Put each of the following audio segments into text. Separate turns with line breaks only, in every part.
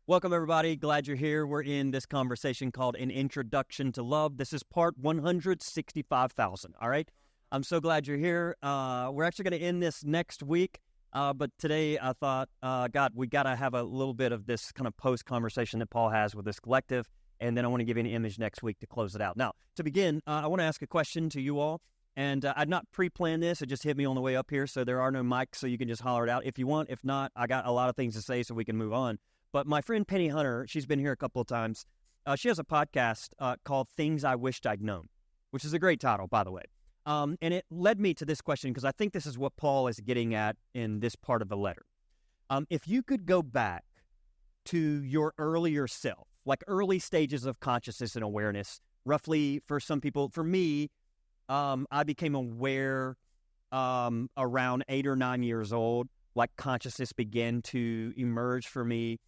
Welcome, everybody. Glad you're here. We're in this conversation called An Introduction to Love. This is part 165,000, all right? I'm so glad you're here. We're actually going to end this next week, but today I thought, God, we got to have a little bit of this kind of post-conversation that Paul has with this collective, and then I want to give you an image next week to close it out. Now, to begin, I want to ask a question to you all, and I'd not pre-planned this. It just hit me on the way up here, so there are no mics, so you can just holler it out if you want. If not, I got a lot of things to say, so we can move on. But my friend Penny Hunter, she's been here a couple of times. She has a podcast called Things I Wished I'd Known, which is a great title, by the way. And it led me to this question because I think this is what Paul is getting at in this part of the letter. If you could go back to your earlier self, like early stages of consciousness and awareness, roughly for some people, for me, I became aware around 8 or 9 years old, like consciousness began to emerge for me.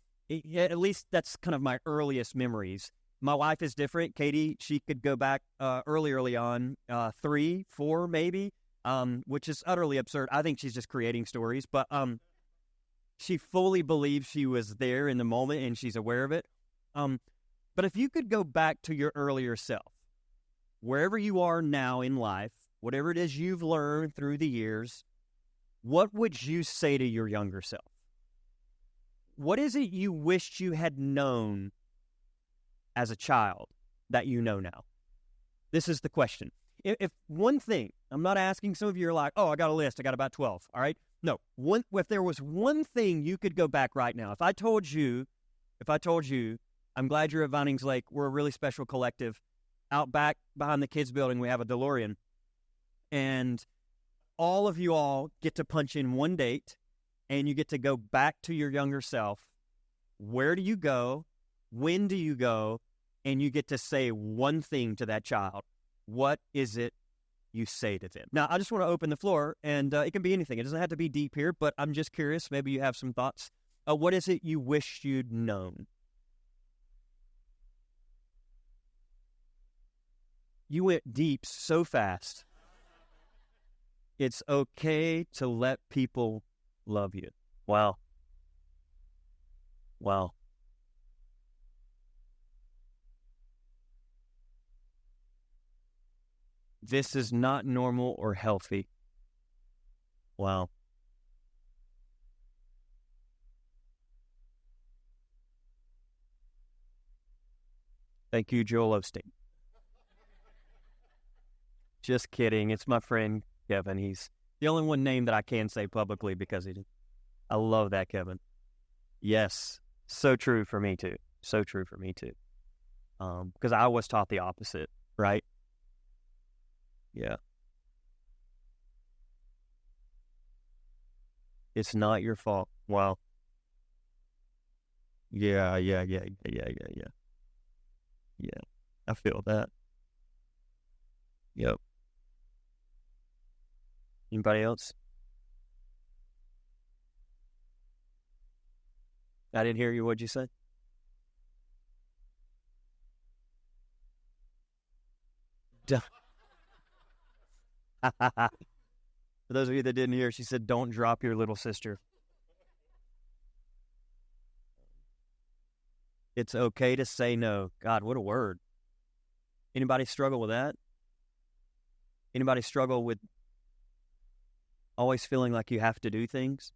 At least that's kind of my earliest memories. My wife is different. Katie, she could go back early on, 3, 4 maybe, which is utterly absurd. I think she's just creating stories, but she fully believes she was there in the moment and she's aware of it. But if you could go back to your earlier self, wherever you are now in life, whatever it is you've learned through the years, what would you say to your younger self? What is it you wished you had known as a child that you know now? This is the question. If one thing, I'm not asking, some of you are like, oh, I got a list, I got about 12, all right? No, if there was one thing you could go back right now, if I told you, I'm glad you're at Vinings Lake, we're a really special collective. Out back behind the kids' building, we have a DeLorean. And all of you all get to punch in one date, and you get to go back to your younger self. Where do you go? When do you go? And you get to say one thing to that child. What is it you say to them? Now, I just want to open the floor, and it can be anything. It doesn't have to be deep here, but I'm just curious. Maybe you have some thoughts. What is it you wish you'd known? You went deep so fast. It's okay to let people love you. Wow. This is not normal or healthy. Wow. Thank you, Joel Osteen. Just kidding. It's my friend Kevin. He's the only one name that I can say publicly because he did. I love that, Kevin. Yes. So true for me too. Because I was taught the opposite, right? Yeah. It's not your fault. Wow. Yeah. Yeah. I feel that. Yep. Anybody else? I didn't hear you. What'd you say? For those of you that didn't hear, she said, don't drop your little sister. It's okay to say no. God, what a word. Anybody struggle with that? Anybody struggle with always feeling like you have to do things?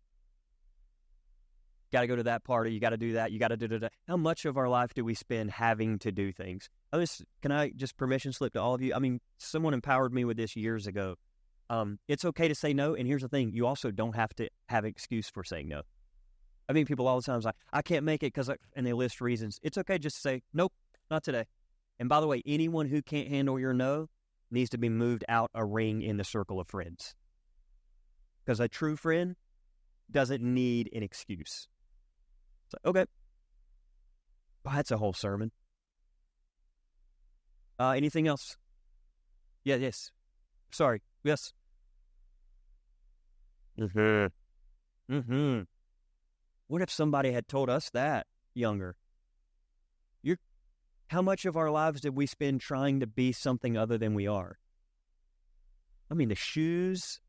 Got to go to that party. You got to do that. You got to do that. How much of our life do we spend having to do things? Can I just permission slip to all of you? I mean, someone empowered me with this years ago. It's okay to say no. And here's the thing. You also don't have to have an excuse for saying no. I mean, people all the time like, I can't make it and they list reasons. It's okay just to say, nope, not today. And by the way, anyone who can't handle your no needs to be moved out a ring in the circle of friends. Because a true friend doesn't need an excuse. So, okay. Oh, that's a whole sermon. Anything else? Yeah, yes. Sorry. Yes. What if somebody had told us that younger? How much of our lives did we spend trying to be something other than we are? I mean, the shoes.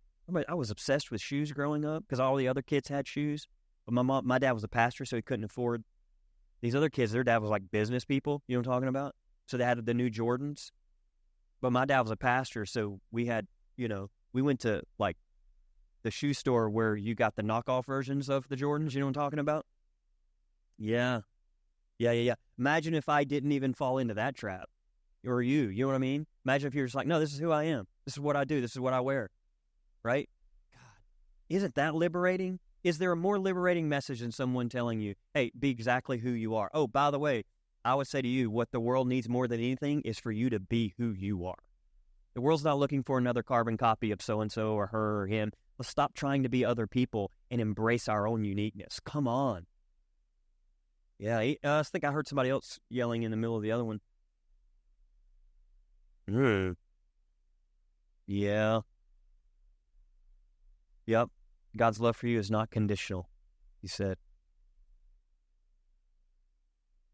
I was obsessed with shoes growing up because all the other kids had shoes. But my dad was a pastor, so he couldn't afford These other kids, their dad was like business people, you know what I'm talking about? So they had the new Jordans. But my dad was a pastor, so we had, we went to like the shoe store where you got the knockoff versions of the Jordans, you know what I'm talking about? Yeah. Yeah. Imagine if I didn't even fall into that trap. Or you know what I mean? Imagine if you're just like, no, this is who I am. This is what I do. This is what I wear. Right? God, isn't that liberating? Is there a more liberating message than someone telling you, hey, be exactly who you are? Oh, by the way, I would say to you, what the world needs more than anything is for you to be who you are. The world's not looking for another carbon copy of so-and-so or her or him. Let's stop trying to be other people and embrace our own uniqueness. Come on. Yeah, I think I heard somebody else yelling in the middle of the other one. Yeah. Yep. God's love for you is not conditional, he said.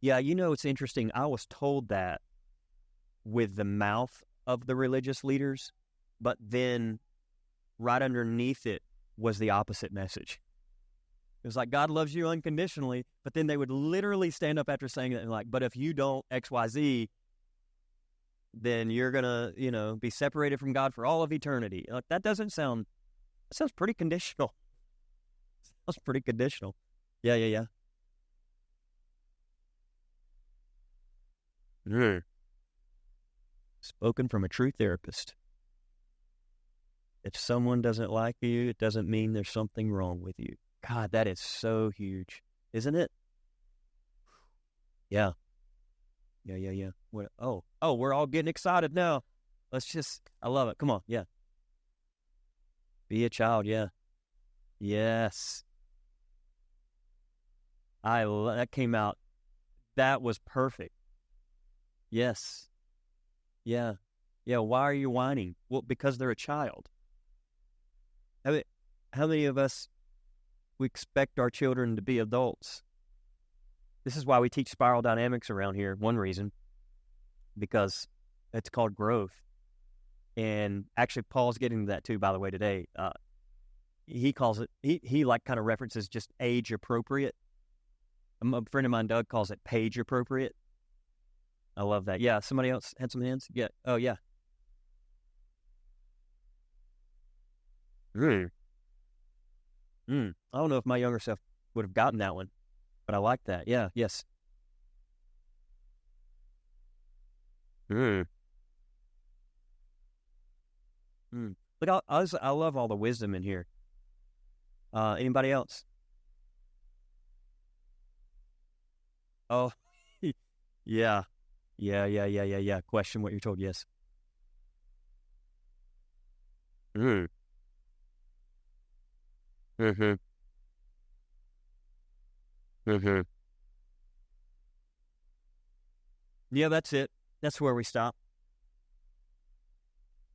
Yeah, it's interesting. I was told that with the mouth of the religious leaders, but then right underneath it was the opposite message. It was like, God loves you unconditionally, but then they would literally stand up after saying that and like, but if you don't XYZ, then you're going to, be separated from God for all of eternity. Like, that sounds pretty conditional. Sounds pretty conditional. Yeah. Spoken from a true therapist. If someone doesn't like you, it doesn't mean there's something wrong with you. God, that is so huge, isn't it? Yeah. What? Oh, we're all getting excited now. I love it. Come on. Yeah. Be a child. Yeah. Yes. That came out. That was perfect. Yes. Yeah. Yeah. Why are you whining? Well, because they're a child. How many of us, we expect our children to be adults? This is why we teach spiral dynamics around here. One reason, because it's called growth. And actually, Paul's getting to that too, by the way, today. He calls it, he like kind of references just age appropriate. A friend of mine, Doug, calls it page appropriate. I love that. Yeah, somebody else had some hands? Yeah. Oh, yeah. I don't know if my younger self would have gotten that one, but I like that. Yeah, yes. Look, I love all the wisdom in here. Anybody else? Oh, yeah. Question what you're told. Yes. Yeah, that's it. That's where we stop.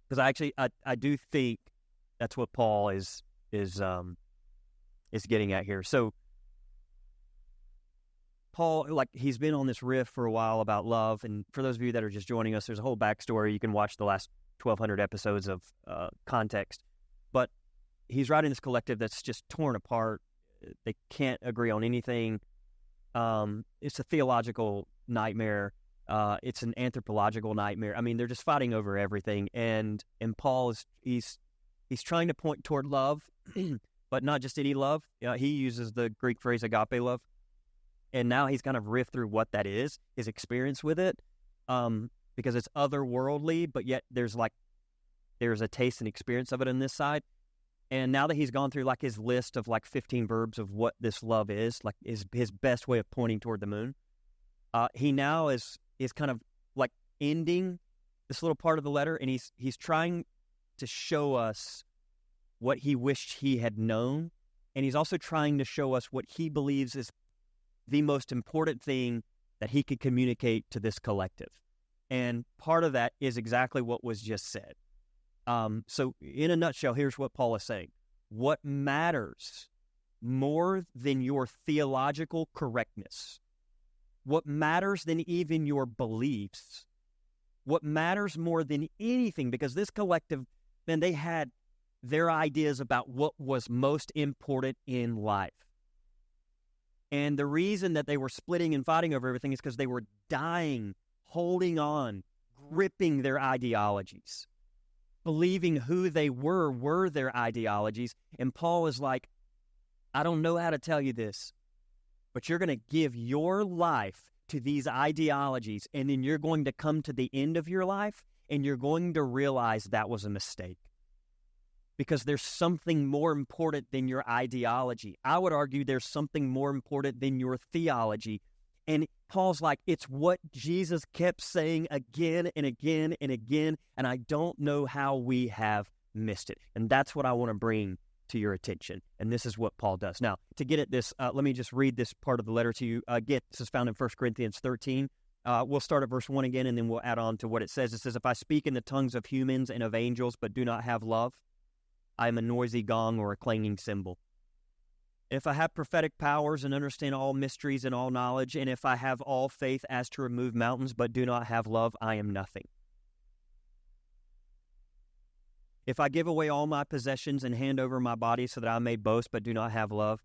Because I do think that's what Paul is getting at here. So Paul, like, he's been on this riff for a while about love, and for those of you that are just joining us, there's a whole backstory. You can watch the last 1,200 episodes of context. But he's writing this collective that's just torn apart. They can't agree on anything. It's a theological nightmare. It's an anthropological nightmare. I mean, they're just fighting over everything. And Paul he's trying to point toward love, but not just any love. He uses the Greek phrase agape love. And now he's kind of riffed through what that is, his experience with it, because it's otherworldly, but yet there's a taste and experience of it on this side. And now that he's gone through like his list of like 15 verbs of what this love is, like is his best way of pointing toward the moon, he now is kind of like ending this little part of the letter, and he's trying to show us what he wished he had known, and he's also trying to show us what he believes is the most important thing that he could communicate to this collective. And part of that is exactly what was just said. So in a nutshell, here's what Paul is saying. What matters more than your theological correctness, what matters than even your beliefs, what matters more than anything, because this collective, man, they had their ideas about what was most important in life. And the reason that they were splitting and fighting over everything is because they were dying, holding on, gripping their ideologies, believing who they were their ideologies. And Paul is like, I don't know how to tell you this, but you're going to give your life to these ideologies, and then you're going to come to the end of your life, and you're going to realize that was a mistake. Because there's something more important than your ideology. I would argue there's something more important than your theology. And Paul's like, it's what Jesus kept saying again and again and again, and I don't know how we have missed it. And that's what I want to bring to your attention. And this is what Paul does. Now, to get at this, let me just read this part of the letter to you. Again, this is found in 1 Corinthians 13. We'll start at verse 1 again, and then we'll add on to what it says. It says, if I speak in the tongues of humans and of angels, but do not have love, I am a noisy gong or a clanging cymbal. If I have prophetic powers and understand all mysteries and all knowledge, and if I have all faith as to remove mountains, but do not have love, I am nothing. If I give away all my possessions and hand over my body so that I may boast, but do not have love,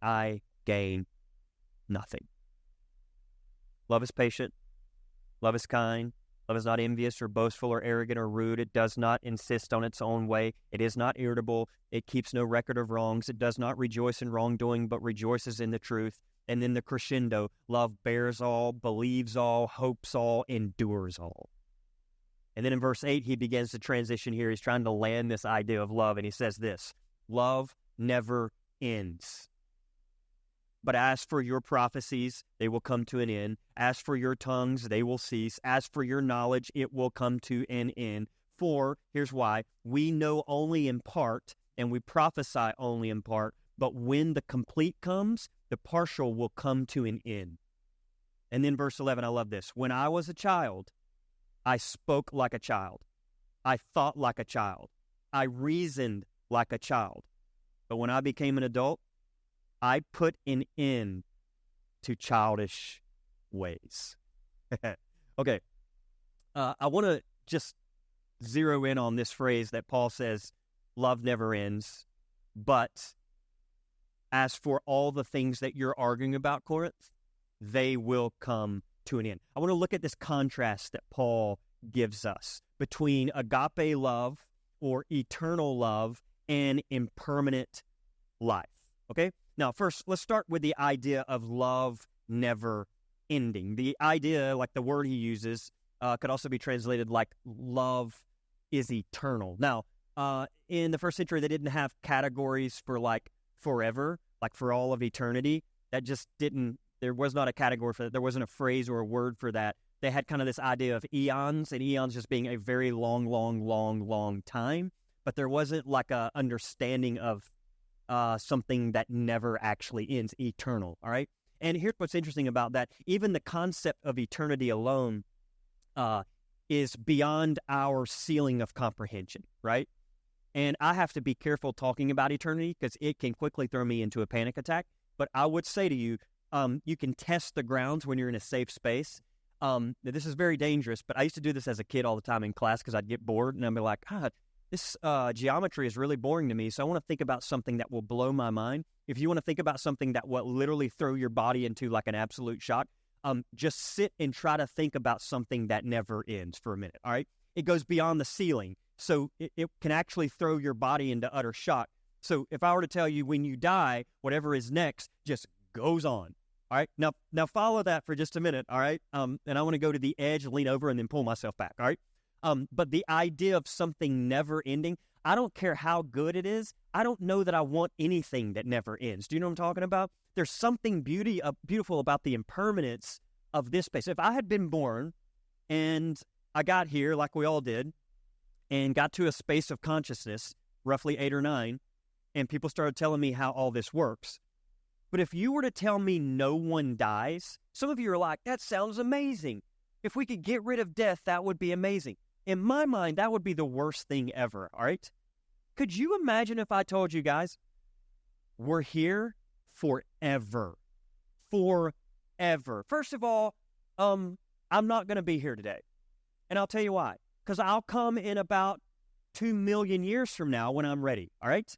I gain nothing. Love is patient. Love is kind. Love is not envious or boastful or arrogant or rude. It does not insist on its own way. It is not irritable. It keeps no record of wrongs. It does not rejoice in wrongdoing, but rejoices in the truth. And then the crescendo, love bears all, believes all, hopes all, endures all. And then in verse 8, he begins to transition here. He's trying to land this idea of love, and he says this, love never ends. But as for your prophecies, they will come to an end. As for your tongues, they will cease. As for your knowledge, it will come to an end. For, here's why, we know only in part, and we prophesy only in part, but when the complete comes, the partial will come to an end. And then verse 11, I love this. When I was a child, I spoke like a child. I thought like a child. I reasoned like a child. But when I became an adult, I put an end to childish ways. Okay. I want to just zero in on this phrase that Paul says, love never ends. But as for all the things that you're arguing about, Corinth, they will come to an end. I want to look at this contrast that Paul gives us between agape love or eternal love and impermanent life. Okay? Now, first, let's start with the idea of love never ending. The idea, like the word he uses, could also be translated like love is eternal. Now, in the first century, they didn't have categories for like forever, like for all of eternity. That just didn't, there was not a category for that. There wasn't a phrase or a word for that. They had kind of this idea of eons, and eons just being a very long time. But there wasn't like a understanding of something that never actually ends, eternal, all right? And here's what's interesting about that. Even the concept of eternity alone is beyond our ceiling of comprehension, right? And I have to be careful talking about eternity because it can quickly throw me into a panic attack. But I would say to you, you can test the grounds when you're in a safe space. This is very dangerous, but I used to do this as a kid all the time in class because I'd get bored and I'd be like, God, this geometry is really boring to me, so I want to think about something that will blow my mind. If you want to think about something that will literally throw your body into like an absolute shock, just sit and try to think about something that never ends for a minute, all right? It goes beyond the ceiling, so it can actually throw your body into utter shock. So if I were to tell you when you die, whatever is next just goes on, all right? Now follow that for just a minute, all right? And I want to go to the edge, lean over, and then pull myself back, all right? But the idea of something never ending, I don't care how good it is. I don't know that I want anything that never ends. Do you know what I'm talking about? There's something beautiful about the impermanence of this space. If I had been born and I got here like we all did and got to a space of consciousness, roughly 8 or 9, and people started telling me how all this works. But if you were to tell me no one dies, some of you are like, that sounds amazing. If we could get rid of death, that would be amazing. In my mind, that would be the worst thing ever, all right? Could you imagine if I told you guys, we're here forever? Forever. First of all, I'm not going to be here today. And I'll tell you why. Because I'll come in about 2 million years from now when I'm ready, all right?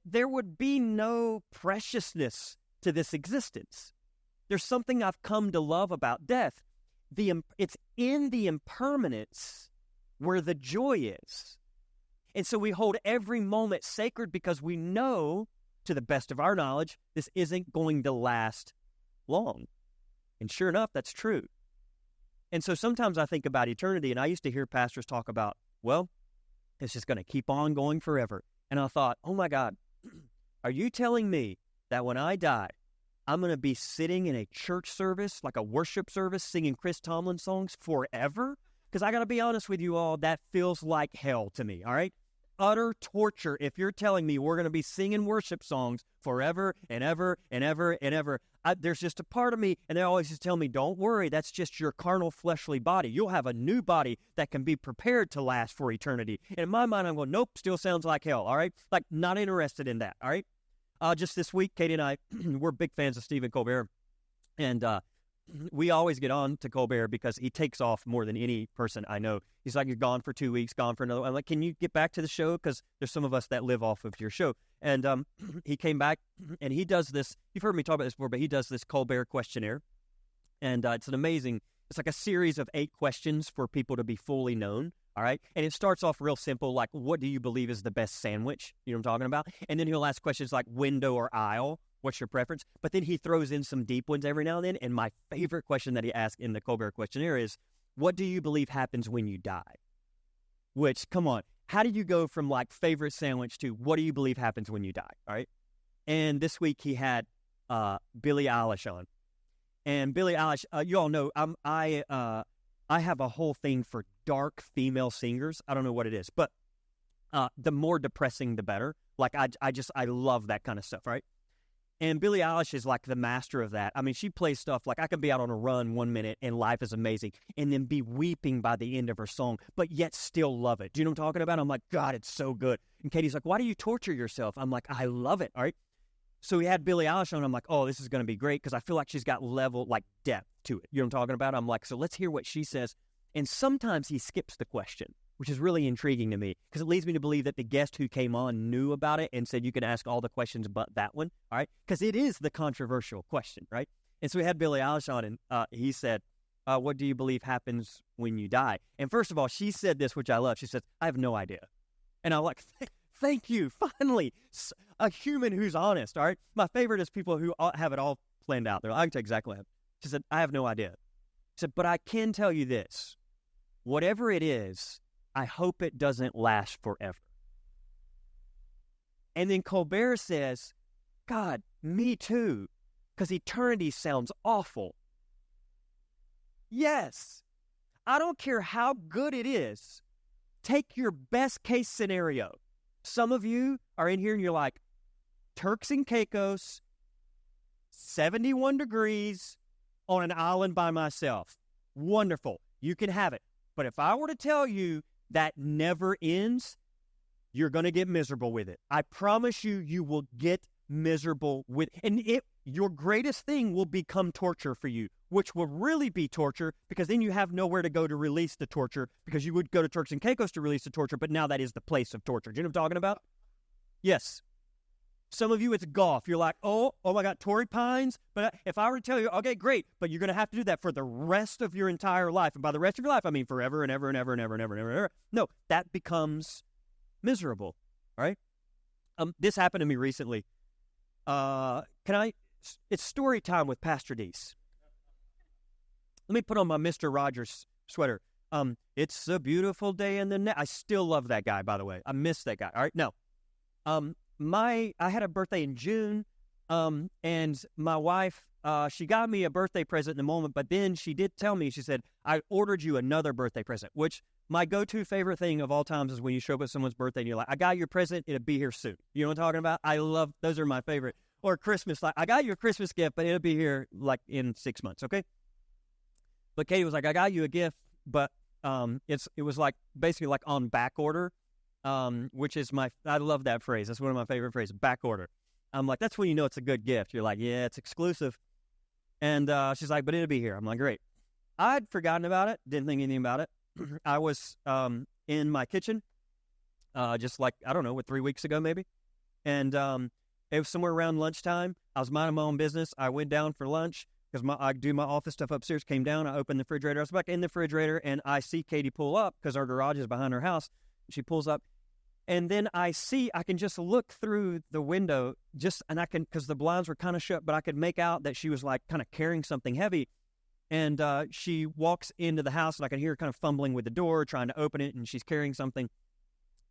There would be no preciousness to this existence. There's something I've come to love about death. It's in the impermanence where the joy is. And so we hold every moment sacred because we know, to the best of our knowledge, this isn't going to last long. And sure enough, that's true. And so sometimes I think about eternity, and I used to hear pastors talk about, well, it's just going to keep on going forever. And I thought, oh my God, are you telling me that when I die, I'm going to be sitting in a church service, like a worship service, singing Chris Tomlin songs forever? Because I got to be honest with you all, that feels like hell to me, all right? Utter torture if you're telling me we're going to be singing worship songs forever and ever and ever and ever. There's just a part of me, and they always just tell me, don't worry, that's just your carnal, fleshly body. You'll have a new body that can be prepared to last for eternity. And in my mind, I'm going, nope, still sounds like hell, all right? Like, not interested in that, all right? Just this week, Katie and I, we're big fans of Stephen Colbert, and we always get on to Colbert because he takes off more than any person I know. He's like, you're gone for 2 weeks, gone for another. I'm like, can you get back to the show? Because there's some of us that live off of your show. And he came back, and he does this. You've heard me talk about this before, but he does this Colbert questionnaire. And it's like a series of 8 questions for people to be fully known, all right? And it starts off real simple, like, what do you believe is the best sandwich? You know what I'm talking about? And then he'll ask questions like window or aisle. What's your preference? But then he throws in some deep ones every now and then. And my favorite question that he asked in the Colbert questionnaire is, what do you believe happens when you die? Which, come on, how do you go from like favorite sandwich to what do you believe happens when you die? All right. And this week he had Billie Eilish on. And Billie Eilish, you all know, I have a whole thing for dark female singers. I don't know what it is, but the more depressing, the better. Like, I love that kind of stuff, right? And Billie Eilish is like the master of that. I mean, she plays stuff like I can be out on a run 1 minute and life is amazing and then be weeping by the end of her song, but yet still love it. Do you know what I'm talking about? I'm like, God, it's so good. And Katie's like, why do you torture yourself? I'm like, I love it. All right. So we had Billie Eilish on. I'm like, oh, this is going to be great because I feel like she's got level, like depth to it. You know what I'm talking about? I'm like, so let's hear what she says. And sometimes he skips the question, which is really intriguing to me because it leads me to believe that the guest who came on knew about it and said you can ask all the questions but that one, all right? Because it is the controversial question, right? And so we had Billie Eilish on, and he said, what do you believe happens when you die? And first of all, she said this, which I love. She says, I have no idea. And I'm like, thank you, finally, a human who's honest, all right? My favorite is people who have it all planned out. They're like, I can tell exactly what happened. She said, I have no idea. She said, but I can tell you this. Whatever it is, I hope it doesn't last forever. And then Colbert says, God, me too, because eternity sounds awful. Yes, I don't care how good it is. Take your best case scenario. Some of you are in here and you're like, Turks and Caicos, 71 degrees on an island by myself. Wonderful. You can have it. But if I were to tell you that never ends, you're going to get miserable with it. I promise you, you will get miserable with it. And your greatest thing will become torture for you, which will really be torture because then you have nowhere to go to release the torture because you would go to Turks and Caicos to release the torture, but now that is the place of torture. Do you know what I'm talking about? Yes. Some of you, it's golf. You're like, oh my God, Torrey Pines. But if I were to tell you, okay, great, but you're going to have to do that for the rest of your entire life. And by the rest of your life, I mean forever and ever and ever and ever and ever and ever and ever. No, that becomes miserable, all right? This happened to me recently. It's story time with Pastor Deese. Let me put on my Mr. Rogers sweater. It's a beautiful day in the I still love that guy, by the way. I miss that guy, all right? No. I had a birthday in June, and my wife, she got me a birthday present in the moment, but then she did tell me, she said, I ordered you another birthday present, which my go-to favorite thing of all times is when you show up at someone's birthday and you're like, I got your present, it'll be here soon. You know what I'm talking about? I love, those are my favorite. Or Christmas, like, I got you a Christmas gift, but it'll be here like in 6 months, okay? But Katie was like, I got you a gift, but it was like basically like on back order. Which is I love that phrase. That's one of my favorite phrases, back order. I'm like, that's when you know it's a good gift. You're like, yeah, it's exclusive. And she's like, but it'll be here. I'm like, great. I'd forgotten about it. Didn't think anything about it. I was in my kitchen, just like, I don't know, 3 weeks ago maybe. And It was somewhere around lunchtime. I was minding my own business. I went down for lunch because I do my office stuff upstairs. Came down. I opened the refrigerator. I was back in the refrigerator, and I see Katie pull up because our garage is behind her house. She pulls up. And then I can just look through the window and I can, because the blinds were kind of shut, but I could make out that she was like kind of carrying something heavy. And she walks into the house and I can hear her kind of fumbling with the door, trying to open it, and she's carrying something.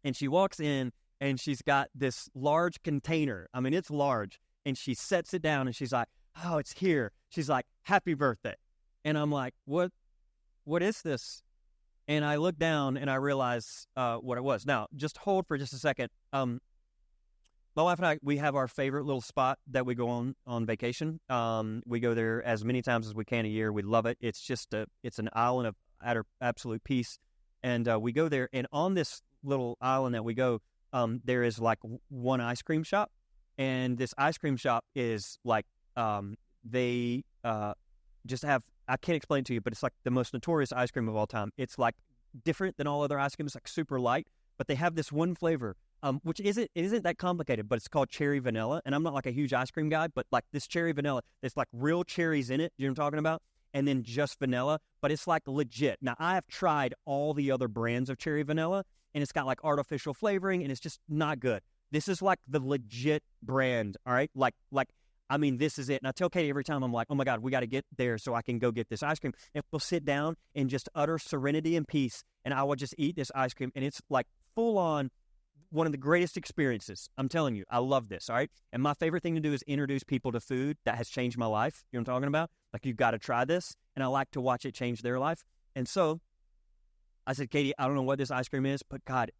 And she walks in and she's got this large container. I mean, it's large. And she sets it down and she's like, oh, it's here. She's like, happy birthday. And I'm like, what is this? And I look down and I realize what it was. Now, just hold for just a second. My wife and I, we have our favorite little spot that we go on vacation. We go there as many times as we can a year. We love it. It's just it's an island of utter absolute peace. And we go there, and on this little island that we go, there is like one ice cream shop. And this ice cream shop is like, they just have, I can't explain it to you, but it's like the most notorious ice cream of all time. It's like different than all other ice cream. It's like super light, but they have this one flavor, which isn't that complicated, but it's called cherry vanilla. And I'm not like a huge ice cream guy, but like this cherry vanilla, there's like real cherries in it. You know what I'm talking about? And then just vanilla, but it's like legit. Now, I have tried all the other brands of cherry vanilla, and it's got like artificial flavoring, and it's just not good. This is like the legit brand, all right? Like, I mean, this is it. And I tell Katie every time, I'm like, oh my God, we got to get there so I can go get this ice cream. And we'll sit down in just utter serenity and peace, and I will just eat this ice cream. And it's like full on one of the greatest experiences. I'm telling you, I love this, all right? And my favorite thing to do is introduce people to food that has changed my life. You know what I'm talking about? Like, you've got to try this. And I like to watch it change their life. And so I said, Katie, I don't know what this ice cream is, but God,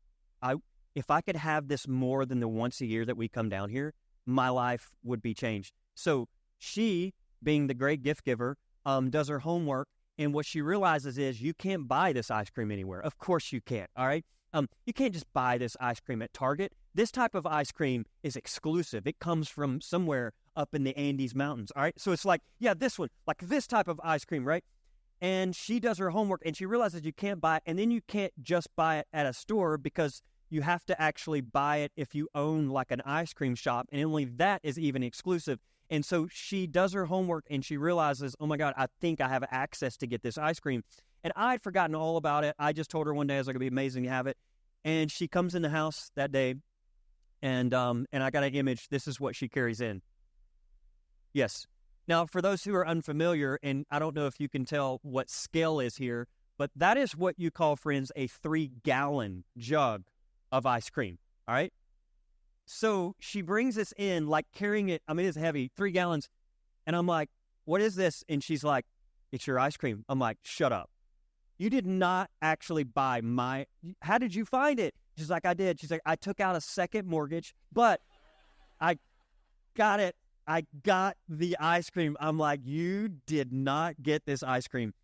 if I could have this more than the once a year that we come down here, my life would be changed. So she, being the great gift giver, does her homework, and what she realizes is you can't buy this ice cream anywhere. Of course you can't, all right? You can't just buy this ice cream at Target. This type of ice cream is exclusive. It comes from somewhere up in the Andes Mountains, all right? So it's like, yeah, this one, like this type of ice cream, right? And she does her homework, and she realizes you can't buy it, and then you can't just buy it at a store because you have to actually buy it if you own like an ice cream shop, and only that is even exclusive. And so she does her homework, and she realizes, oh my God, I think I have access to get this ice cream. And I'd forgotten all about it. I just told her one day, I was like, it'd be amazing to have it. And she comes in the house that day, and I got an image. This is what she carries in. Yes. Now, for those who are unfamiliar, and I don't know if you can tell what scale is here, but that is what you call, friends, a 3-gallon jug of ice cream, all right? So she brings this in, like carrying it. I mean, it's heavy, 3 gallons. And I'm like, what is this? And she's like, it's your ice cream. I'm like, shut up. You did not actually buy how did you find it? She's like, I did. She's like, I took out a second mortgage, but I got it. I got the ice cream. I'm like, you did not get this ice cream.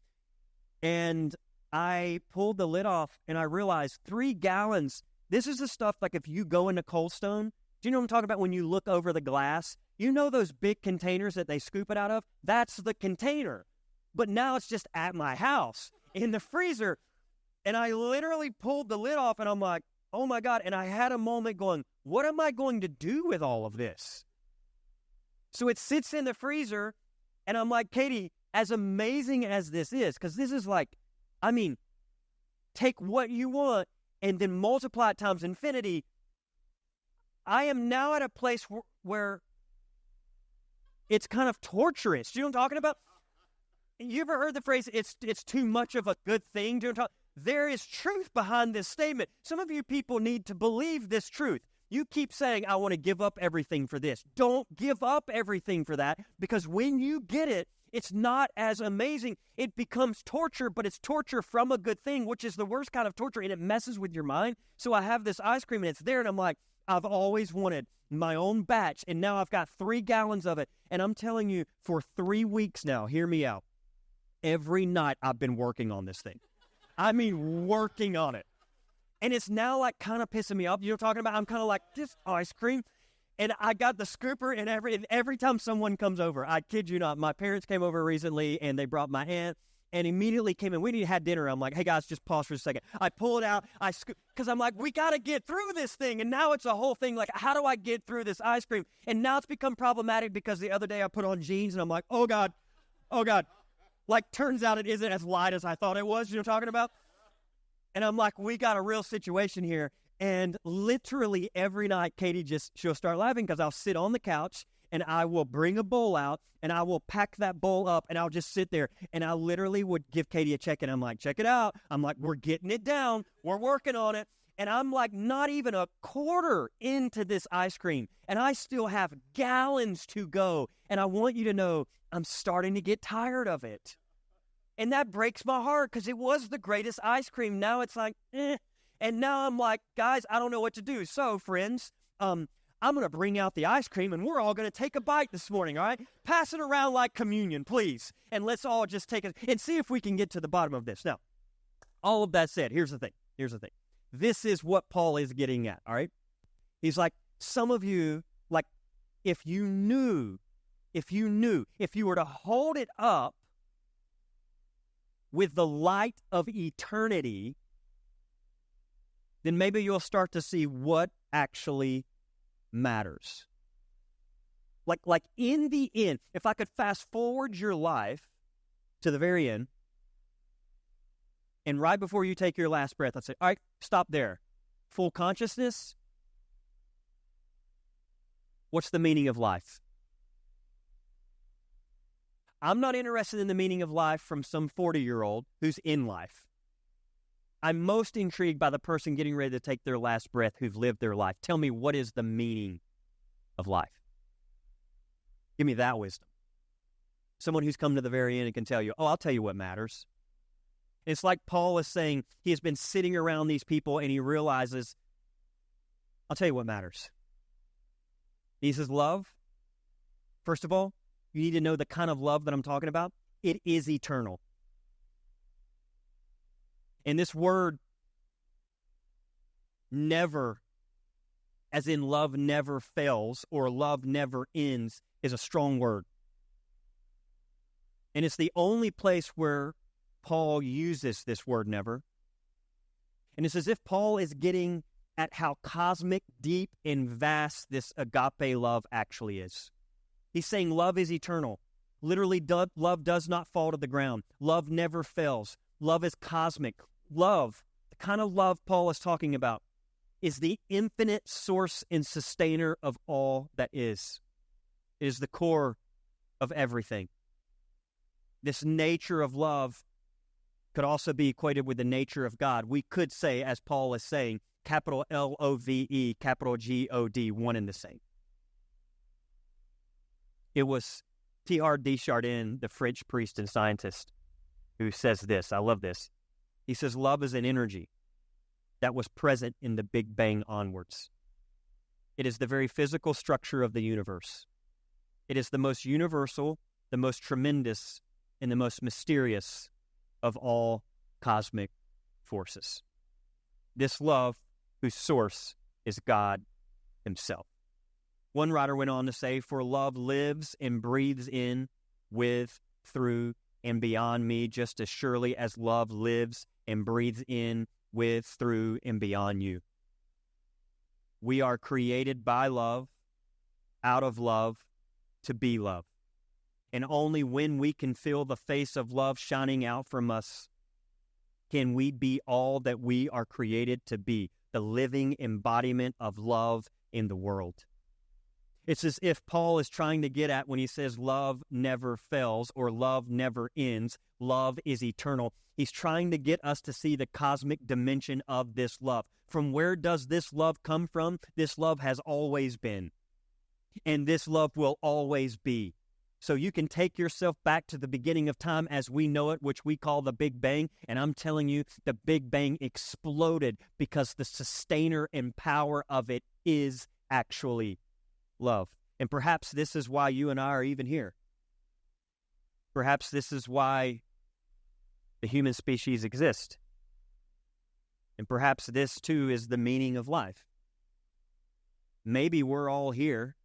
And I pulled the lid off, and I realized 3 gallons. This is the stuff, like if you go into Cold Stone, do you know what I'm talking about when you look over the glass? You know those big containers that they scoop it out of? That's the container. But now it's just at my house in the freezer. And I literally pulled the lid off, and I'm like, oh my God. And I had a moment going, what am I going to do with all of this? So it sits in the freezer, and I'm like, Katie, as amazing as this is, because this is like, I mean, take what you want and then multiply it times infinity. I am now at a place where it's kind of torturous. Do you know what I'm talking about? You ever heard the phrase, it's too much of a good thing? Do you know what I'm talking about? There is truth behind this statement. Some of you people need to believe this truth. You keep saying, I want to give up everything for this. Don't give up everything for that, because when you get it, it's not as amazing. It becomes torture, but it's torture from a good thing, which is the worst kind of torture, and it messes with your mind. So I have this ice cream, and it's there, and I'm like, I've always wanted my own batch, and now I've got 3 gallons of it. And I'm telling you, for 3 weeks now, hear me out, every night I've been working on this thing. I mean, working on it. And it's now like kind of pissing me off. You know what I'm talking about? I'm kind of like, this ice cream. And I got the scooper, and every time someone comes over, I kid you not, my parents came over recently, and they brought my aunt, and immediately came in. We had dinner. I'm like, hey, guys, just pause for a second. I pull it out. Because I'm like, we got to get through this thing. And now it's a whole thing. Like, how do I get through this ice cream? And now it's become problematic because the other day I put on jeans, and I'm like, oh, God. Like, turns out it isn't as light as I thought it was. You know what I'm talking about? And I'm like, we got a real situation here. And literally every night, she'll start laughing because I'll sit on the couch and I will bring a bowl out and I will pack that bowl up and I'll just sit there. And I literally would give Katie a check and I'm like, check it out. I'm like, we're getting it down. We're working on it. And I'm like not even a quarter into this ice cream. And I still have gallons to go. And I want you to know I'm starting to get tired of it. And that breaks my heart because it was the greatest ice cream. Now it's like, eh. And now I'm like, guys, I don't know what to do. So, friends, I'm going to bring out the ice cream, and we're all going to take a bite this morning, all right? Pass it around like communion, please. And let's all just take it and see if we can get to the bottom of this. Now, all of that said, here's the thing. This is what Paul is getting at, all right? He's like, some of you, like, if you were to hold it up with the light of eternity, then maybe you'll start to see what actually matters. Like in the end, if I could fast forward your life to the very end, and right before you take your last breath, I'd say, all right, stop there. Full consciousness, what's the meaning of life? I'm not interested in the meaning of life from some 40-year-old who's in life. I'm most intrigued by the person getting ready to take their last breath who've lived their life. Tell me, what is the meaning of life? Give me that wisdom. Someone who's come to the very end and can tell you, oh, I'll tell you what matters. It's like Paul is saying he has been sitting around these people and he realizes, I'll tell you what matters. He says, love. First of all, you need to know the kind of love that I'm talking about. It is eternal. And this word, never, as in love never fails or love never ends, is a strong word. And it's the only place where Paul uses this word never. And it's as if Paul is getting at how cosmic, deep, and vast this agape love actually is. He's saying love is eternal. Literally, love does not fall to the ground. Love never fails. Love is cosmic. Love, the kind of love Paul is talking about, is the infinite source and sustainer of all that is. It is the core of everything. This nature of love could also be equated with the nature of God. We could say, as Paul is saying, capital L-O-V-E, capital G-O-D, one and the same. It was Teilhard de Chardin, the French priest and scientist, who says this. I love this. He says, love is an energy that was present in the Big Bang onwards. It is the very physical structure of the universe. It is the most universal, the most tremendous, and the most mysterious of all cosmic forces. This love, whose source is God himself. One writer went on to say, for love lives and breathes in, with, through, and beyond me, just as surely as love lives and breathes in, with, through, and beyond you. We are created by love, out of love, to be love. And only when we can feel the face of love shining out from us can we be all that we are created to be, the living embodiment of love in the world. It's as if Paul is trying to get at when he says love never fails or love never ends, love is eternal. He's trying to get us to see the cosmic dimension of this love. From where does this love come from? This love has always been, and this love will always be. So you can take yourself back to the beginning of time as we know it, which we call the Big Bang, and I'm telling you, the Big Bang exploded because the sustainer and power of it is actually love. And perhaps this is why you and I are even here. Perhaps this is why the human species exists. And perhaps this too is the meaning of life. Maybe we're all here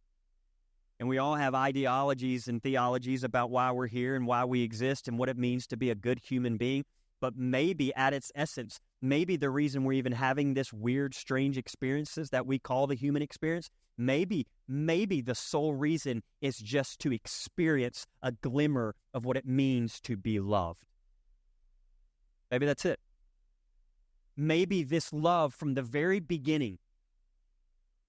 And we all have ideologies and theologies about why we're here and why we exist and what it means to be a good human being. But maybe at its essence, maybe the reason we're even having this weird, strange experiences that we call the human experience, maybe the sole reason is just to experience a glimmer of what it means to be loved. Maybe that's it. Maybe this love from the very beginning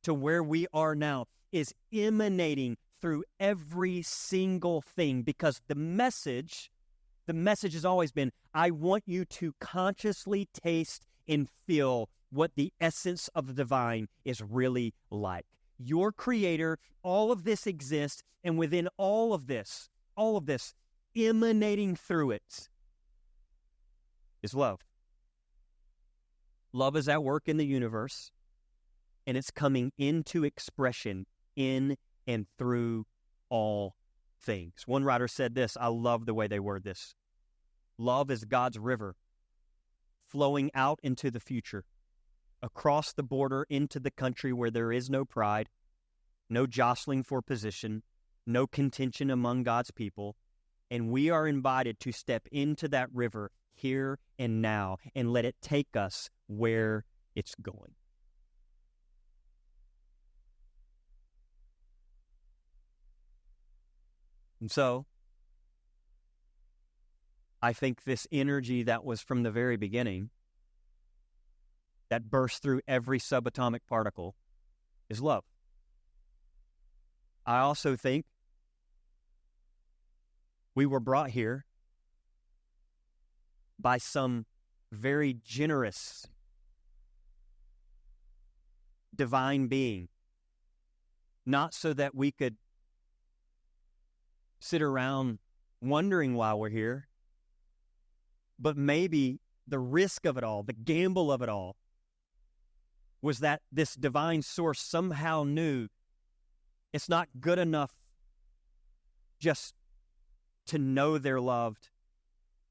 to where we are now is emanating through every single thing, because the message has always been, I want you to consciously taste and feel what the essence of the divine is really like. Your Creator, all of this exists, and within all of this, emanating through it is love. Love is at work in the universe, and it's coming into expression in and through all things. One writer said this, I love the way they word this. Love is God's river flowing out into the future, across the border into the country where there is no pride, no jostling for position, no contention among God's people, and we are invited to step into that river here and now and let it take us where it's going. And so, I think this energy that was from the very beginning, that burst through every subatomic particle, is love. I also think we were brought here by some very generous divine being, not so that we could sit around wondering why we're here, but maybe the risk of it all, the gamble of it all, was that this divine source somehow knew it's not good enough just to know they're loved.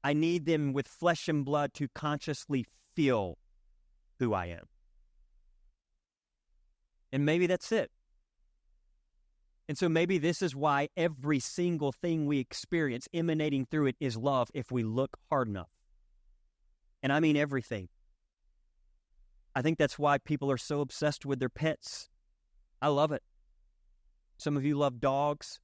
I need them with flesh and blood to consciously feel who I am. And maybe that's it. And so maybe this is why every single thing we experience emanating through it is love if we look hard enough. And I mean everything. I think that's why people are so obsessed with their pets. I love it. Some of you love dogs.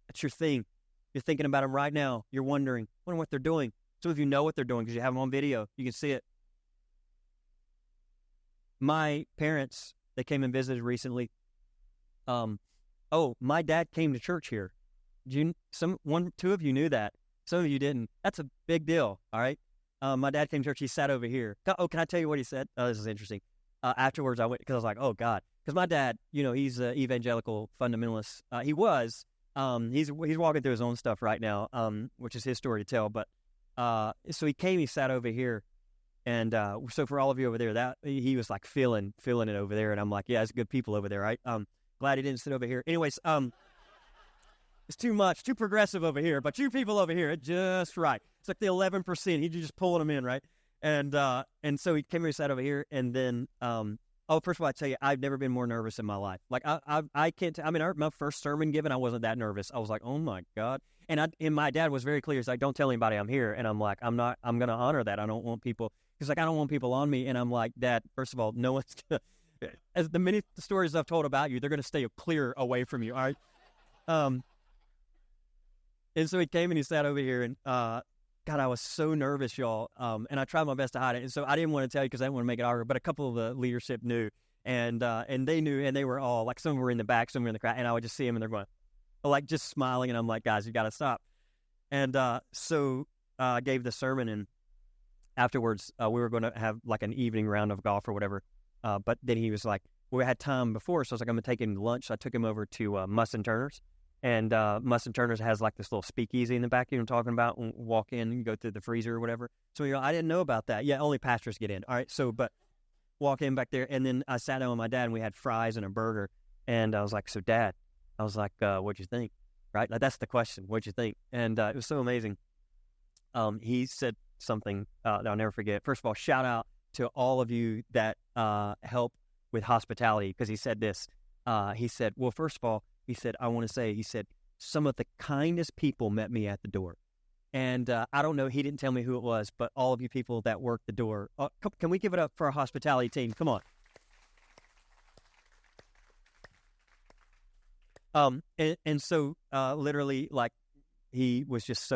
That's your thing. You're thinking about them right now. You're wondering what they're doing. Some of you know what they're doing because you have them on video. You can see it. My parents, they came and visited recently. My dad came to church here. Two of you knew that. Some of you didn't. That's a big deal, all right? My dad came to church. He sat over here. Oh, can I tell you what he said? Oh, this is interesting. Afterwards, I went, because I was like, oh, God. Because my dad, he's an evangelical fundamentalist. He was. He's walking through his own stuff right now, which is his story to tell. But so he came, he sat over here. And so for all of you over there, that he was like feeling it over there. And I'm like, yeah, it's good people over there, right? Glad he didn't sit over here. Anyways, it's too much, too progressive over here. But you people over here, just right. It's like the 11%. He's just pulling them in, right? And so he came here, sat over here, and then first of all, I tell you, I've never been more nervous in my life. Like I can't. My first sermon given, I wasn't that nervous. I was like, oh my God. And my dad was very clear. He's like, don't tell anybody I'm here. And I'm like, I'm going to honor that. I don't want people. He's like, I don't want people on me. And I'm like, Dad, first of all, no one's gonna. As the many stories I've told about you, they're going to stay clear away from you, all right? And so he came and he sat over here, and God, I was so nervous, y'all. And I tried my best to hide it. And so I didn't want to tell you because I didn't want to make it awkward, but a couple of the leadership knew, and they knew, and they were all, like, some were in the back, some were in the crowd, and I would just see them, and they're going, like, just smiling, and I'm like, guys, you got to stop. And so I gave the sermon, and afterwards, we were going to have, like, an evening round of golf or whatever. But then he was like, we had time before, so I was like, I'm going to take him to lunch. So I took him over to Muss & Turner's. And Muss & Turner's has like this little speakeasy in the back, I'm talking about, and walk in and go through the freezer or whatever. So I didn't know about that. Yeah, only pastors get in. All right, so, but walk in back there. And then I sat down with my dad, and we had fries and a burger. And I was like, so Dad, I was like, what'd you think? Right? Like, that's the question. What'd you think? And it was so amazing. He said something that I'll never forget. First of all, shout out to all of you that help with hospitality, because he said this. He said, well, first of all, I want to say, he said, some of the kindest people met me at the door. And I don't know, he didn't tell me who it was, but all of you people that work the door, can we give it up for our hospitality team? Come on. And so literally, like, he was just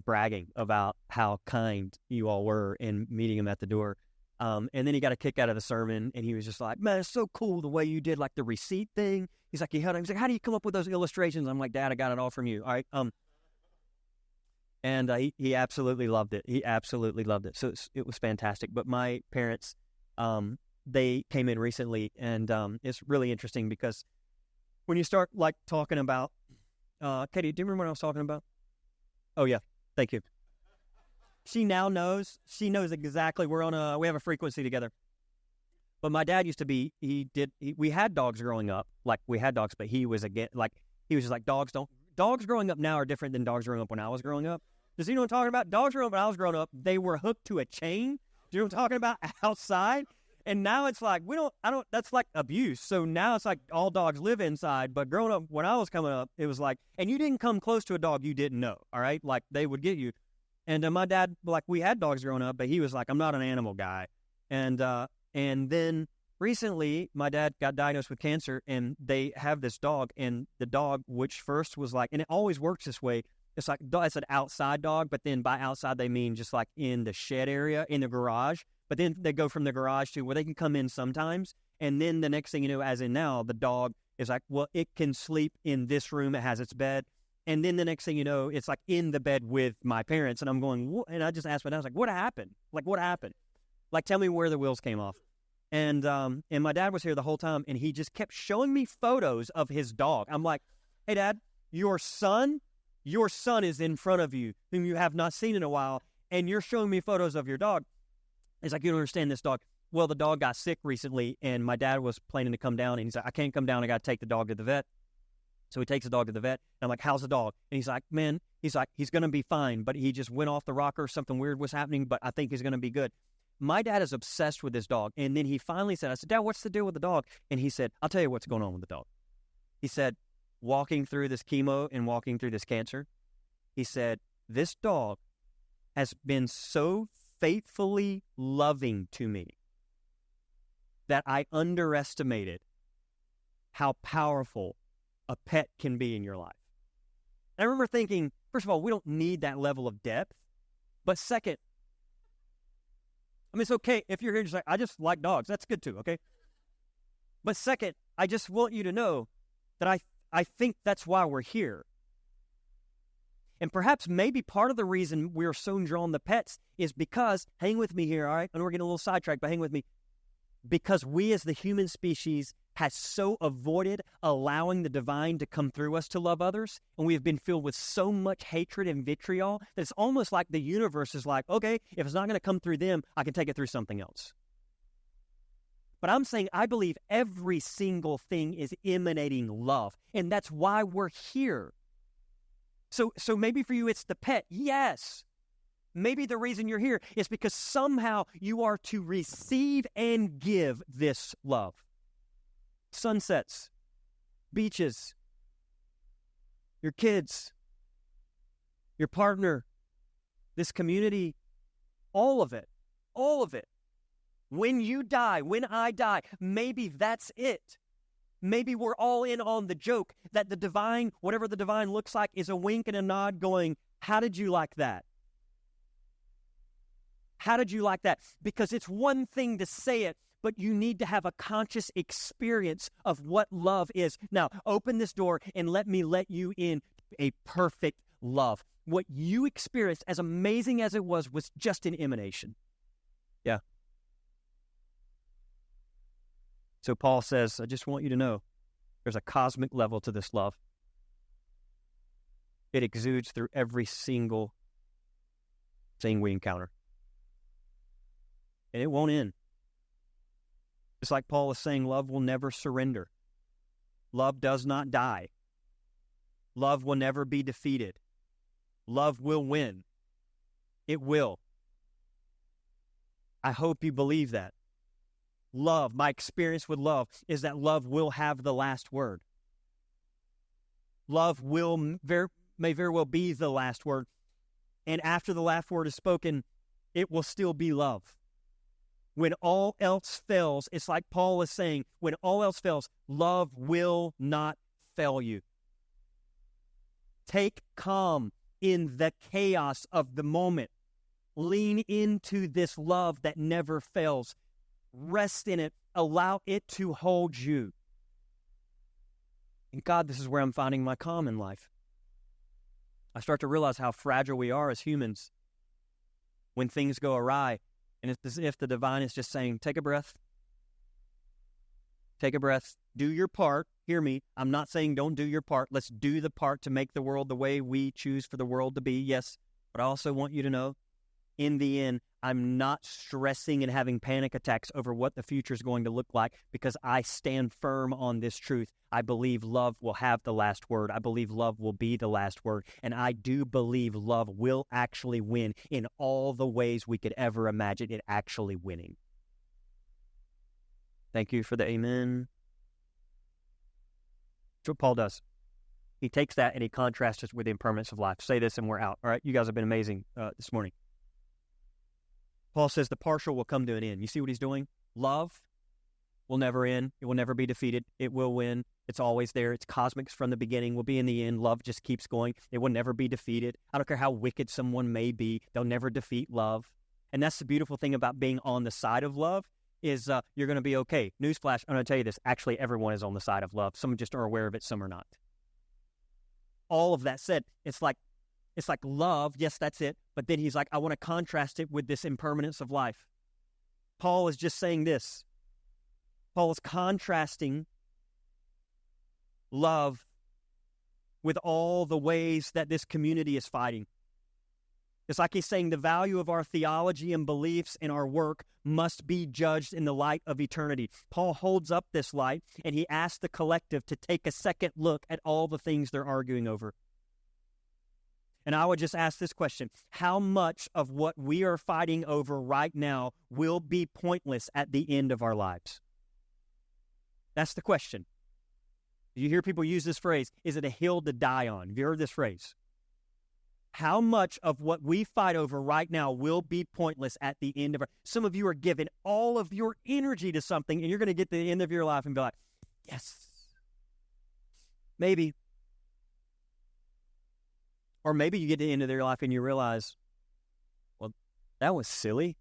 bragging about how kind you all were in meeting him at the door. And then he got a kick out of the sermon, and he was just like, man, it's so cool the way you did like the receipt thing. He's like, he's like, how do you come up with those illustrations? I'm like, Dad, I got it all from you. All right. And he absolutely loved it. He absolutely loved it. So it was fantastic. But my parents, they came in recently, and it's really interesting because when you start like talking about, Katie, do you remember what I was talking about? Oh yeah, thank you. She now knows. She knows exactly. We have a frequency together. But my dad used to be. We had dogs growing up. Like we had dogs, but he was just like dogs growing up now are different than dogs growing up when I was growing up. Does you know what I'm talking about? Dogs growing up when I was growing up, they were hooked to a chain. Do you know what I'm talking about? Outside. And now it's like, that's like abuse. So now it's like all dogs live inside. But growing up, when I was coming up, it was like, and you didn't come close to a dog you didn't know, all right? Like they would get you. And my dad, like we had dogs growing up, but he was like, I'm not an animal guy. And then recently my dad got diagnosed with cancer, and they have this dog, and the dog, which first was like, and it always works this way. It's like, it's an outside dog, but then by outside, they mean just like in the shed area, in the garage. But then they go from the garage to where they can come in sometimes. And then the next thing you know, as in now, the dog is like, well, it can sleep in this room. It has its bed. And then the next thing you know, it's like in the bed with my parents. And I'm going, what? And I just asked my dad, I was like, what happened? Like, what happened? Like, tell me where the wheels came off. And my dad was here the whole time, and he just kept showing me photos of his dog. I'm like, hey, Dad, your son is in front of you, whom you have not seen in a while, and you're showing me photos of your dog. He's like, you don't understand this dog. Well, the dog got sick recently, and my dad was planning to come down, and he's like, I can't come down. I got to take the dog to the vet. So he takes the dog to the vet, and I'm like, how's the dog? And he's like, man, he's going to be fine, but he just went off the rocker. Something weird was happening, but I think he's going to be good. My dad is obsessed with this dog, and then he finally said, I said, Dad, what's the deal with the dog? And he said, I'll tell you what's going on with the dog. He said, walking through this chemo and walking through this cancer, he said, this dog has been so faithfully loving to me that I underestimated how powerful a pet can be in your life. And I remember thinking, first of all, we don't need that level of depth. But second, I mean, it's okay if you're here and just like, I just like dogs. That's good too, okay? But second, I just want you to know that I think that's why we're here. And perhaps maybe part of the reason we're so drawn to pets is because, hang with me here, all right? And we're getting a little sidetracked, but hang with me. Because we as the human species has so avoided allowing the divine to come through us to love others, and we have been filled with so much hatred and vitriol that it's almost like the universe is like, okay, if it's not going to come through them, I can take it through something else. But I'm saying I believe every single thing is emanating love, and that's why we're here. So maybe for you it's the pet. Yes. Maybe the reason you're here is because somehow you are to receive and give this love. Sunsets, beaches, your kids, your partner, this community, all of it. When you die, when I die, maybe that's it. Maybe we're all in on the joke that the divine, whatever the divine looks like, is a wink and a nod going, how did you like that? How did you like that? Because it's one thing to say it, but you need to have a conscious experience of what love is. Now, open this door and let me let you in a perfect love. What you experienced, as amazing as it was just an emanation. Yeah. So Paul says, I just want you to know there's a cosmic level to this love. It exudes through every single thing we encounter. And it won't end. It's like Paul is saying, love will never surrender. Love does not die. Love will never be defeated. Love will win. It will. I hope you believe that. Love, my experience with love is that love will have the last word. Love may very well be the last word. And after the last word is spoken, it will still be love. When all else fails, it's like Paul is saying, when all else fails, love will not fail you. Take calm in the chaos of the moment. Lean into this love that never fails. Rest in it. Allow it to hold you. And God, this is where I'm finding my calm in life. I start to realize how fragile we are as humans when things go awry. And it's as if the divine is just saying, take a breath. Take a breath. Do your part. Hear me. I'm not saying don't do your part. Let's do the part to make the world the way we choose for the world to be. Yes. But I also want you to know, in the end, I'm not stressing and having panic attacks over what the future is going to look like because I stand firm on this truth. I believe love will have the last word. I believe love will be the last word. And I do believe love will actually win in all the ways we could ever imagine it actually winning. Thank you for the amen. That's what Paul does. He takes that and he contrasts it with the impermanence of life. Say this and we're out. All right, you guys have been amazing this morning. Paul says the partial will come to an end. You see what he's doing? Love will never end. It will never be defeated. It will win. It's always there. It's cosmic from the beginning. Will be in the end. Love just keeps going. It will never be defeated. I don't care how wicked someone may be. They'll never defeat love. And that's the beautiful thing about being on the side of love is you're going to be okay. Newsflash, I'm going to tell you this. Actually, everyone is on the side of love. Some just are aware of it. Some are not. All of that said, it's like love, yes, that's it. But then he's like, I want to contrast it with this impermanence of life. Paul is just saying this. Paul is contrasting love with all the ways that this community is fighting. It's like he's saying the value of our theology and beliefs and our work must be judged in the light of eternity. Paul holds up this light and he asks the collective to take a second look at all the things they're arguing over. And I would just ask this question. How much of what we are fighting over right now will be pointless at the end of our lives? That's the question. You hear people use this phrase, is it a hill to die on? Have you heard this phrase? How much of what we fight over right now will be pointless at the end of our... Some of you are giving all of your energy to something, and you're going to get to the end of your life and be like, yes, maybe. Or maybe you get to the end of their life and you realize, well, that was silly.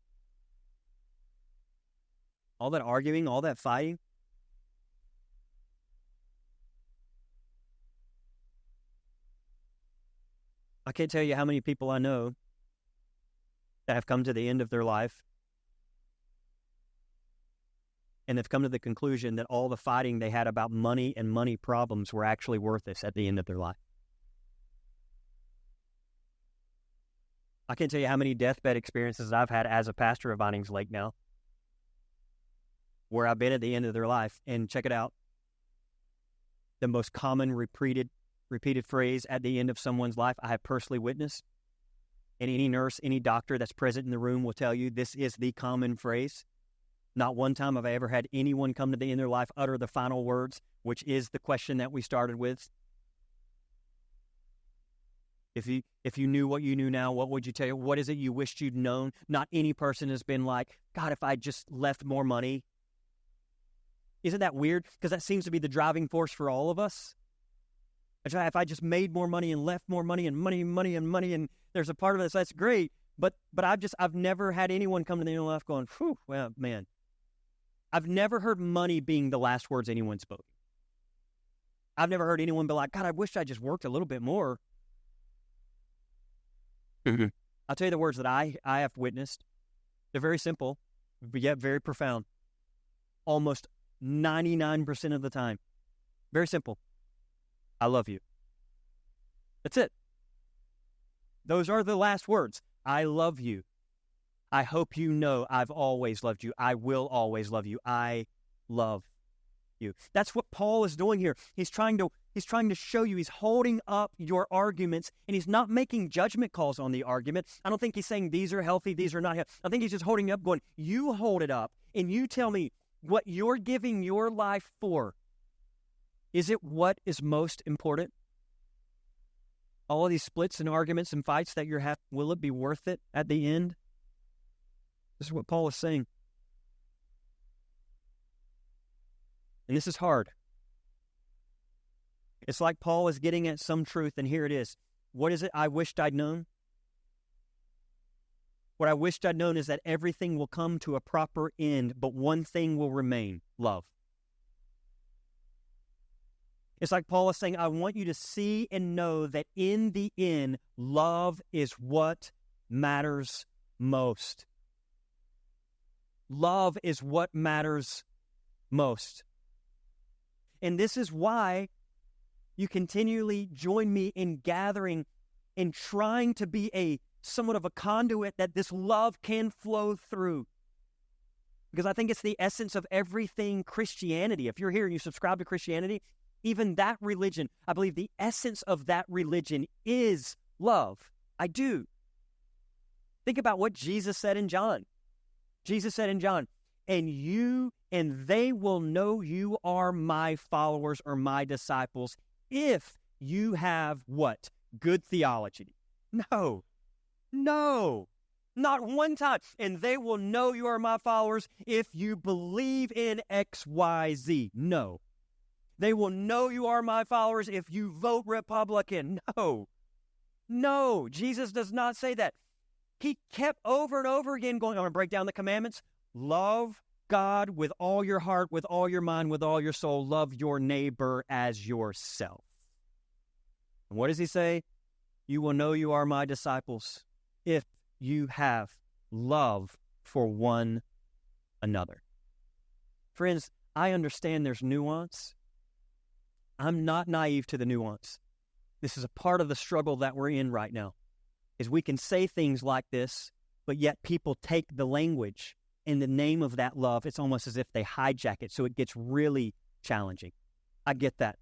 All that arguing, all that fighting. I can't tell you how many people I know that have come to the end of their life and they've come to the conclusion that all the fighting they had about money and money problems were actually worthless at the end of their life. I can't tell you how many deathbed experiences I've had as a pastor of Vinings Lake now, where I've been at the end of their life, and check it out. The most common repeated phrase at the end of someone's life I have personally witnessed, and any nurse, any doctor that's present in the room will tell you this is the common phrase. Not one time have I ever had anyone come to the end of their life utter the final words, which is the question that we started with. If you knew what you knew now, what would you tell you? What is it you wished you'd known? Not any person has been like, God, if I just left more money. Isn't that weird? Because that seems to be the driving force for all of us. If I just made more money and left more money and money, and there's a part of it that's great. But I've never had anyone come to the end of life going, whew, well, man. I've never heard money being the last words anyone spoke. I've never heard anyone be like, God, I wish I just worked a little bit more. Mm-hmm. I'll tell you the words that I have witnessed. They're very simple, but yet very profound. Almost 99% of the time. Very simple. I love you. That's it. Those are the last words. I love you. I hope you know I've always loved you. I will always love you. I love you. That's what Paul is doing here. He's trying to show you, he's holding up your arguments, and he's not making judgment calls on the argument. I don't think he's saying these are healthy, these are not healthy. I think he's just holding it up going, you hold it up, and you tell me what you're giving your life for. Is it what is most important? All of these splits and arguments and fights that you're having, will it be worth it at the end? This is what Paul is saying. And this is hard. It's like Paul is getting at some truth, and here it is. What is it I wished I'd known? What I wished I'd known is that everything will come to a proper end, but one thing will remain: love. It's like Paul is saying, I want you to see and know that in the end, love is what matters most. Love is what matters most. And this is why you continually join me in gathering and trying to be somewhat of a conduit that this love can flow through. Because I think it's the essence of everything Christianity. If you're here and you subscribe to Christianity, even that religion, I believe the essence of that religion is love. I do. Think about what Jesus said in John. Jesus said in John, and they will know you are my followers or my disciples if you have what? Good theology. No, not one time. And they will know you are my followers if you believe in X, Y, Z. No. They will know you are my followers if you vote Republican. No, Jesus does not say that. He kept over and over again going, I'm going to break down the commandments. Love God with all your heart, with all your mind, with all your soul. Love your neighbor as yourself. And what does he say? You will know you are my disciples if you have love for one another. Friends, I understand there's nuance. I'm not naive to the nuance. This is a part of the struggle that we're in right now, is we can say things like this, but yet people take the language in the name of that love. It's almost as if they hijack it, so it gets really challenging. I get that.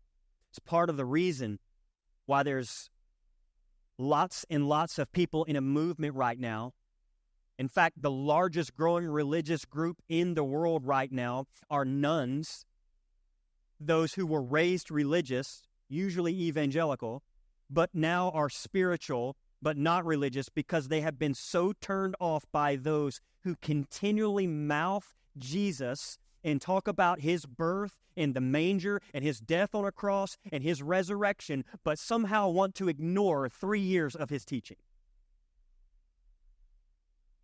It's part of the reason why there's lots and lots of people in a movement right now. In fact, the largest growing religious group in the world right now are nuns, those who were raised religious, usually evangelical, but now are spiritual, but not religious, because they have been so turned off by those who continually mouth Jesus and talk about his birth in the manger and his death on a cross and his resurrection, but somehow want to ignore 3 years of his teaching.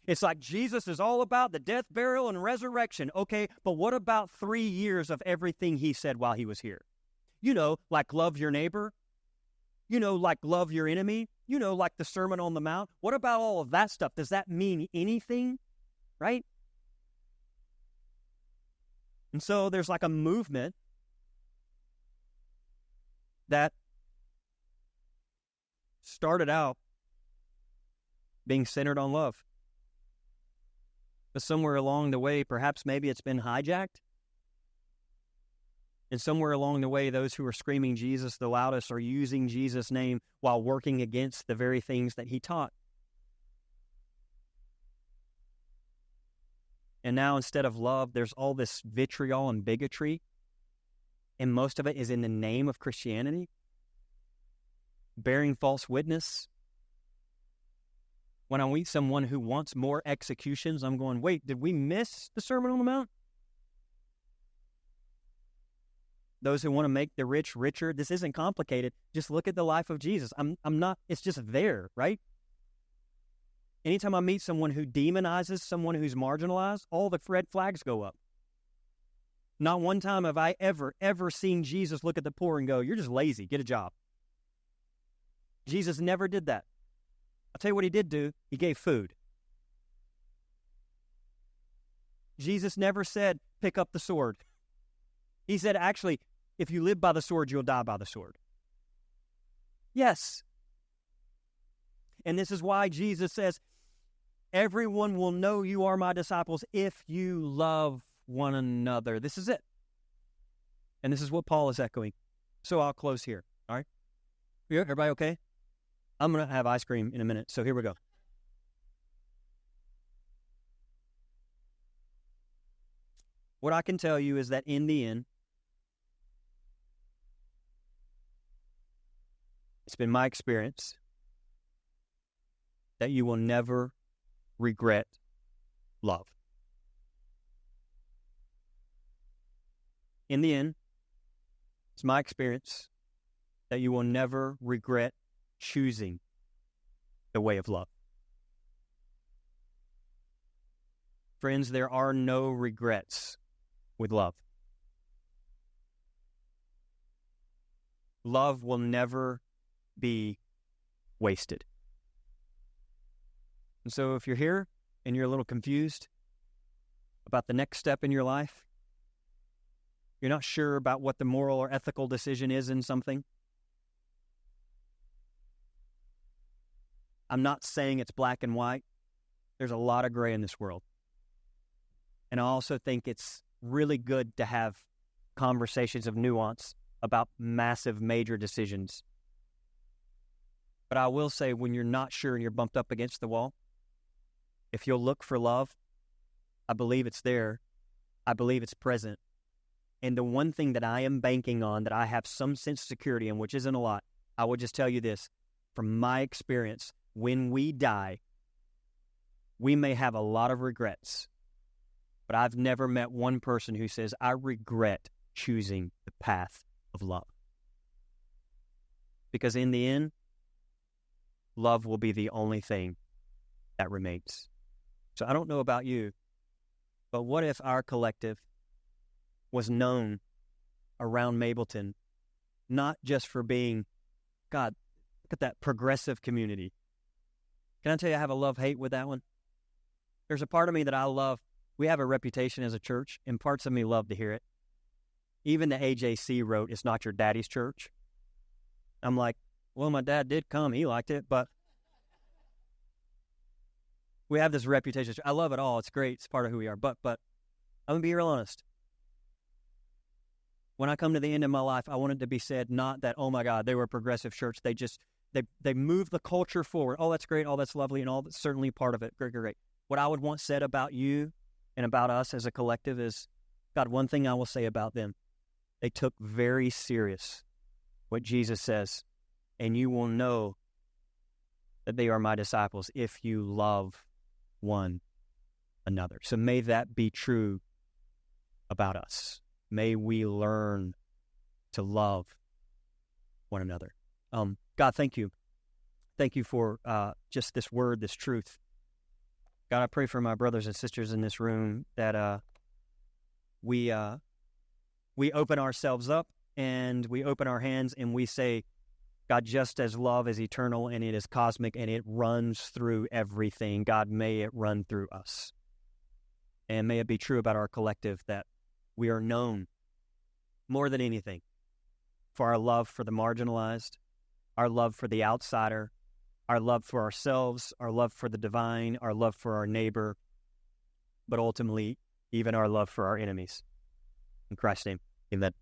It's like Jesus is all about the death, burial, and resurrection. Okay, but what about 3 years of everything he said while he was here? Like love your neighbor. Like love your enemy. Like the Sermon on the Mount. What about all of that stuff? Does that mean anything? Right? And so there's like a movement that started out being centered on love. But somewhere along the way, perhaps maybe it's been hijacked. And somewhere along the way, those who are screaming Jesus the loudest are using Jesus' name while working against the very things that he taught. And now instead of love, there's all this vitriol and bigotry. And most of it is in the name of Christianity. Bearing false witness. When I meet someone who wants more executions, I'm going, wait, did we miss the Sermon on the Mount? Those who want to make the rich richer, this isn't complicated. Just look at the life of Jesus. I'm not, it's just there, right? Anytime I meet someone who demonizes someone who's marginalized, all the red flags go up. Not one time have I ever seen Jesus look at the poor and go, you're just lazy, get a job. Jesus never did that. I'll tell you what he did do. He gave food. Jesus never said, pick up the sword. He said, actually, if you live by the sword, you'll die by the sword. Yes. And this is why Jesus says, everyone will know you are my disciples if you love one another. This is it. And this is what Paul is echoing. So I'll close here. All right? Everybody okay? I'm going to have ice cream in a minute, so here we go. What I can tell you is that in the end, It's been my experience that you will never regret love. In the end, it's my experience that you will never regret choosing the way of love. Friends, there are no regrets with love. Love will never be wasted. And so if you're here and you're a little confused about the next step in your life, you're not sure about what the moral or ethical decision is in something, I'm not saying it's black and white. There's a lot of gray in this world. And I also think it's really good to have conversations of nuance about massive, major decisions. But I will say, when you're not sure and you're bumped up against the wall, if you'll look for love, I believe it's there. I believe it's present. And the one thing that I am banking on, that I have some sense of security in, which isn't a lot, I will just tell you this. From my experience, when we die, we may have a lot of regrets, but I've never met one person who says, I regret choosing the path of love. Because in the end, love will be the only thing that remains. So I don't know about you, but what if our collective was known around Mableton, not just for being, God, look at that progressive community. Can I tell you, I have a love-hate with that one? There's a part of me that I love. We have a reputation as a church, and parts of me love to hear it. Even the AJC wrote, it's not your daddy's church. I'm like, well, my dad did come. He liked it, but we have this reputation. I love it all. It's great. It's part of who we are. But I'm going to be real honest. When I come to the end of my life, I want it to be said, not that, oh my God, they were a progressive church. They moved the culture forward. Oh, that's great. Oh, that's lovely. And all that's certainly part of it. Great. What I would want said about you and about us as a collective is, God, one thing I will say about them. They took very serious what Jesus says, and you will know that they are my disciples if you love one another. So may that be true about us. May we learn to love one another. God, thank you. Thank you for just this word, this truth. God, I pray for my brothers and sisters in this room that we open ourselves up and we open our hands and we say, God, just as love is eternal and it is cosmic and it runs through everything, God, may it run through us. And may it be true about our collective that we are known more than anything for our love for the marginalized, our love for the outsider, our love for ourselves, our love for the divine, our love for our neighbor, but ultimately even our love for our enemies. In Christ's name, amen.